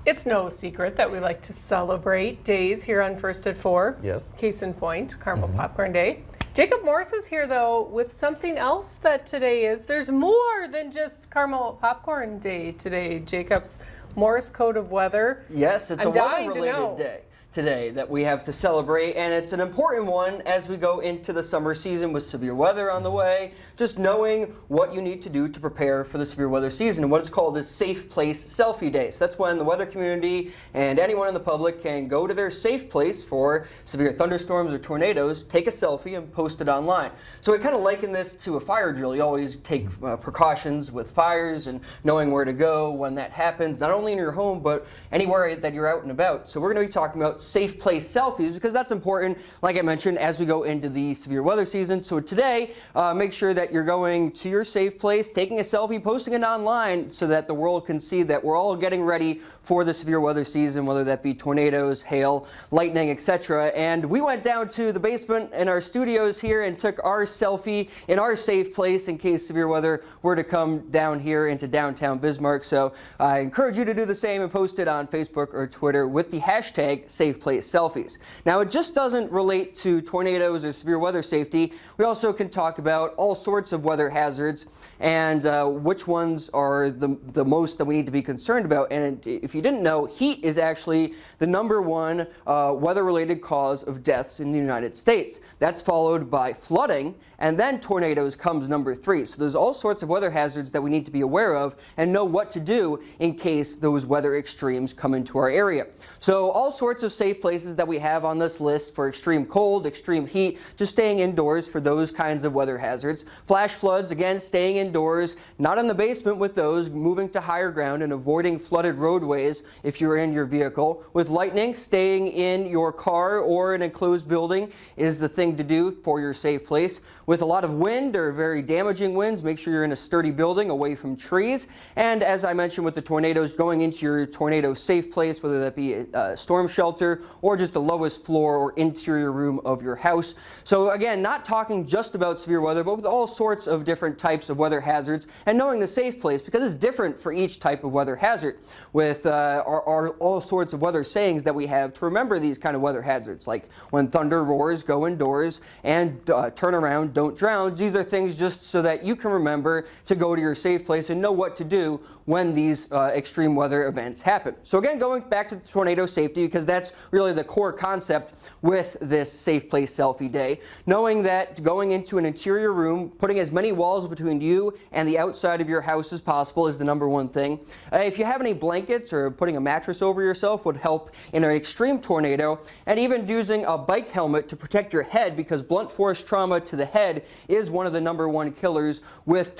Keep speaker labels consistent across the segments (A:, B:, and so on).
A: It's no secret that we like to celebrate days here on First at 4.
B: Yes.
A: Case in point, Caramel Popcorn Day. Jacob Morse is here, though, with something else that today is. There's more than just Caramel Popcorn Day today. Jacob's Morse code of weather.
C: Yes, it's a weather-related day today that we have to celebrate, and it's an important one as we go into the summer season with severe weather on the way. Just knowing what you need to do to prepare for the severe weather season, and what it's called is Safe Place Selfie Day. So that's when the weather community and anyone in the public can go to their safe place for severe thunderstorms or tornadoes, take a selfie, and post it online. So we kind of liken this to a fire drill. You always take precautions with fires and knowing where to go when that happens, not only in your home, but anywhere that you're out and about. So we're going to be talking about safe place selfies because that's important, like I mentioned, as we go into the severe weather season. So today, make sure that you're going to your safe place, taking a selfie, posting it online so that the world can see that we're all getting ready for the severe weather season, whether that be tornadoes, hail, lightning, etc. And we went down to the basement in our studios here and took our selfie in our safe place in case severe weather were to come down here into downtown Bismarck. So I encourage you to do the same and post it on Facebook or Twitter with the hashtag Safe Place Selfies. Now, it just doesn't relate to tornadoes or severe weather safety. We also can talk about all sorts of weather hazards and which ones are the most that we need to be concerned about. And if you didn't know, heat is actually the #1 weather-related cause of deaths in the United States. That's followed by flooding, and then tornadoes comes #3. So there's all sorts of weather hazards that we need to be aware of and know what to do in case those weather extremes come into our area. So all sorts of safe places that we have on this list for extreme cold, extreme heat, just staying indoors for those kinds of weather hazards. Flash floods, again, staying indoors, not in the basement with those, moving to higher ground and avoiding flooded roadways if you're in your vehicle. With lightning, staying in your car or an enclosed building is the thing to do for your safe place. With a lot of wind or very damaging winds, make sure you're in a sturdy building away from trees. And as I mentioned with the tornadoes, going into your tornado safe place, whether that be a storm shelter or just the lowest floor or interior room of your house. So again, not talking just about severe weather, but with all sorts of different types of weather hazards and knowing the safe place because it's different for each type of weather hazard. With all sorts of weather sayings that we have to remember these kind of weather hazards, like when thunder roars, go indoors, and turn around, don't drown. These are things just so that you can remember to go to your safe place and know what to do when these extreme weather events happen. So again, going back to tornado safety, because that's really the core concept with this Safe Place Selfie Day, knowing that going into an interior room, putting as many walls between you and the outside of your house as possible is the #1 thing. If you have any blankets or putting a mattress over yourself would help in an extreme tornado, and even using a bike helmet to protect your head because blunt force trauma to the head is one of the #1 killers with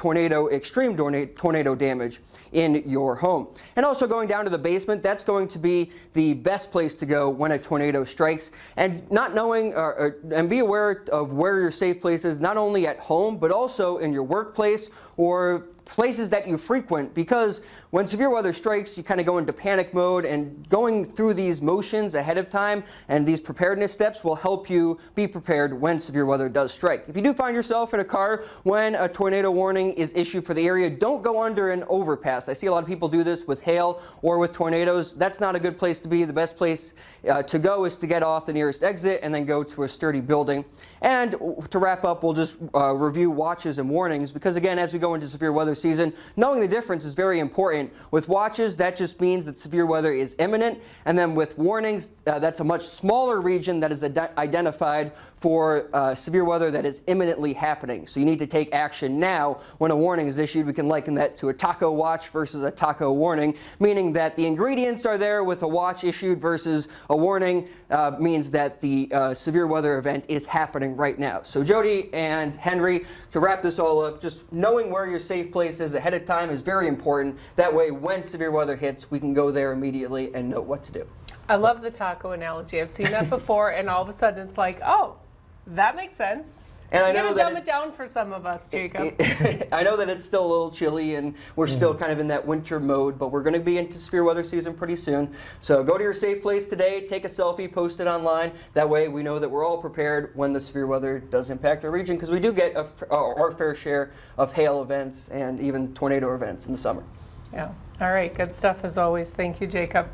C: extreme tornado damage in your home. And also going down to the basement, that's going to be the best place to go when a tornado strikes. And not knowing and be aware of where your safe place is, not only at home, but also in your workplace or places that you frequent, because when severe weather strikes, you kind of go into panic mode, and going through these motions ahead of time and these preparedness steps will help you be prepared when severe weather does strike. If you do find yourself in a car when a tornado warning is issued for the area, don't go under an overpass. I see a lot of people do this with hail or with tornadoes. That's not a good place to be. The best place to go is to get off the nearest exit and then go to a sturdy building. And to wrap up, we'll just review watches and warnings, because again, as we go into severe weather season, knowing the difference is very important. With watches, that just means that severe weather is imminent, and then with warnings, that's a much smaller region that is identified for severe weather that is imminently happening. So you need to take action now when a warning is issued. We can liken that to a taco watch versus a taco warning, meaning that the ingredients are there with a watch issued versus a warning means that the severe weather event is happening right now. So Jody and Henry, to wrap this all up, just knowing where your safe place is ahead of time is very important. That way, when severe weather hits, we can go there immediately and know what to do.
A: I love the taco analogy. I've seen that before, and all of a sudden it's like, oh, that makes sense.
C: And I
A: You
C: know
A: gotta
C: that
A: dumb it down for some of us, Jacob.
C: I know that it's still a little chilly and we're still kind of in that winter mode, but we're going to be into severe weather season pretty soon. So go to your safe place today, take a selfie, post it online. That way we know that we're all prepared when the severe weather does impact our region, because we do get our fair share of hail events and even tornado events in the summer.
A: Yeah. All right. Good stuff as always. Thank you, Jacob.